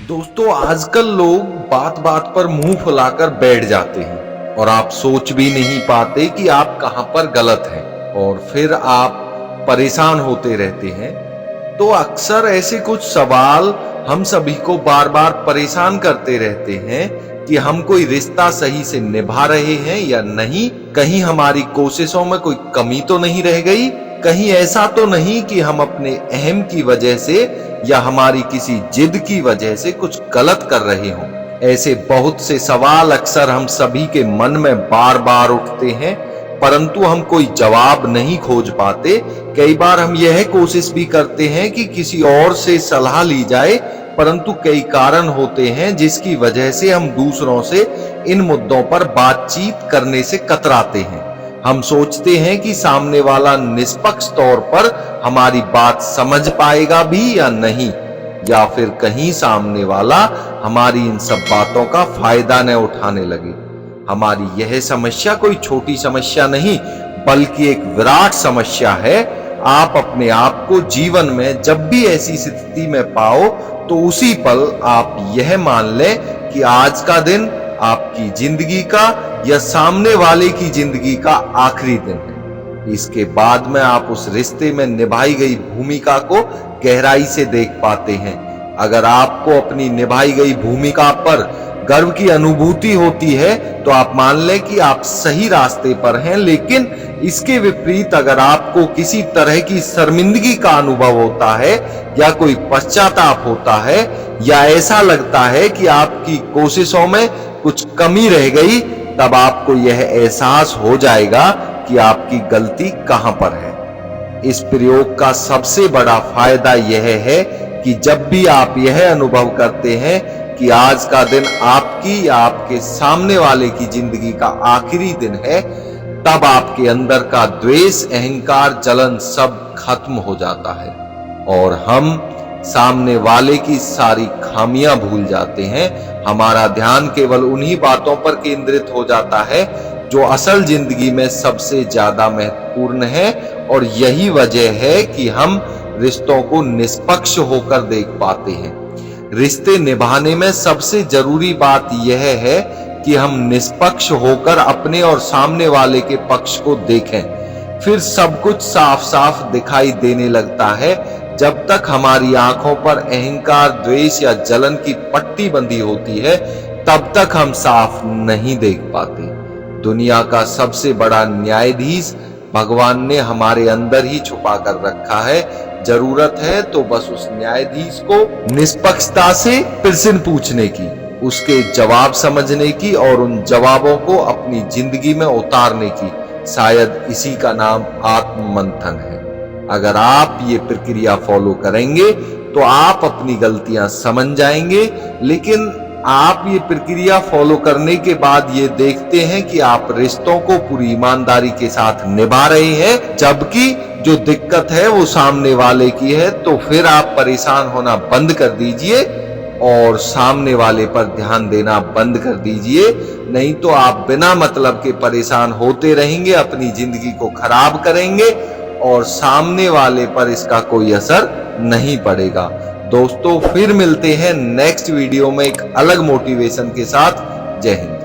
दोस्तों, आजकल लोग बात बात पर मुंह फुलाकर बैठ जाते हैं और आप सोच भी नहीं पाते कि आप कहां पर गलत हैं और फिर आप परेशान होते रहते हैं। तो अक्सर ऐसे कुछ सवाल हम सभी को बार बार परेशान करते रहते हैं कि हम कोई रिश्ता सही से निभा रहे हैं या नहीं, कहीं हमारी कोशिशों में कोई कमी तो नहीं रह गई, कहीं ऐसा तो नहीं कि हम अपने अहम की वजह से या हमारी किसी जिद की वजह से कुछ गलत कर रहे हों। ऐसे बहुत से सवाल अक्सर हम सभी के मन में बार बार उठते हैं, परंतु हम कोई जवाब नहीं खोज पाते। कई बार हम यह कोशिश भी करते हैं कि किसी और से सलाह ली जाए, परंतु कई कारण होते हैं जिसकी वजह से हम दूसरों से इन मुद्दों पर बातचीत करने से कतराते हैं। हम सोचते हैं कि सामने वाला निष्पक्ष तौर पर हमारी बात समझ पाएगा भी या नहीं, या फिर कहीं सामने वाला हमारी इन सब बातों का फायदा न उठाने लगे। हमारी यह समस्या कोई छोटी समस्या नहीं, बल्कि एक विराट समस्या है। आप अपने आप को जीवन में जब भी ऐसी स्थिति में पाओ तो उसी पल आप यह मान लें कि आज का दिन आपकी जिंदगी का या सामने वाले की जिंदगी का आखिरी दिन है। इसके बाद में आप उस रिश्ते में निभाई गई भूमिका को गहराई से देख पाते हैं। अगर आपको अपनी निभाई गई भूमिका पर गर्व की अनुभूति होती है तो आप मान लें कि आप सही रास्ते पर हैं, लेकिन इसके विपरीत अगर आपको किसी तरह की शर्मिंदगी का अनुभव होता है या कोई पश्चाताप होता है या ऐसा लगता है कि आपकी कोशिशों में कुछ कमी रह गई, तब आपको यह एहसास हो जाएगा कि आपकी गलती कहां पर है। इस प्रयोग का सबसे बड़ा फायदा यह है कि जब भी आप यह अनुभव करते हैं कि आज का दिन आपकी या आपके सामने वाले की जिंदगी का आखिरी दिन है, तब आपके अंदर का द्वेष, अहंकार, जलन सब खत्म हो जाता है और हम सामने वाले की सारी खामियां भूल जाते हैं। हमारा ध्यान केवल उन्हीं बातों पर केंद्रित हो जाता है जो असल जिंदगी में सबसे ज्यादा महत्वपूर्ण है, और यही वजह है कि हम रिश्तों को निष्पक्ष होकर देख पाते हैं। रिश्ते निभाने में सबसे जरूरी बात यह है कि हम निष्पक्ष होकर अपने और सामने वाले के पक्ष को देखें। फिर सब कुछ साफ साफ दिखाई देने लगता है। जब तक हमारी आंखों पर अहंकार, द्वेष या जलन की पट्टी बंधी होती है, तब तक हम साफ नहीं देख पाते। दुनिया का सबसे बड़ा न्यायाधीश भगवान ने हमारे अंदर ही छुपा कर रखा है। जरूरत है तो बस उस न्यायाधीश को निष्पक्षता से प्रश्न पूछने की, उसके जवाब समझने की और उन जवाबों को अपनी जिंदगी में उतारने की। शायद इसी का नाम आत्ममंथन है। अगर आप ये प्रक्रिया फॉलो करेंगे तो आप अपनी गलतियां समझ जाएंगे, लेकिन आप ये प्रक्रिया फॉलो करने के बाद ये देखते हैं कि आप रिश्तों को पूरी ईमानदारी के साथ निभा रहे हैं, जबकि जो दिक्कत है वो सामने वाले की है। तो फिर आप परेशान होना बंद कर दीजिए और सामने वाले पर ध्यान देना बंद कर दीजिए, नहीं तो आप बिना मतलब के परेशान होते रहेंगे, अपनी जिंदगी को खराब करेंगे और सामने वाले पर इसका कोई असर नहीं पड़ेगा। दोस्तों, फिर मिलते हैं नेक्स्ट वीडियो में एक अलग मोटिवेशन के साथ। जय हिंद।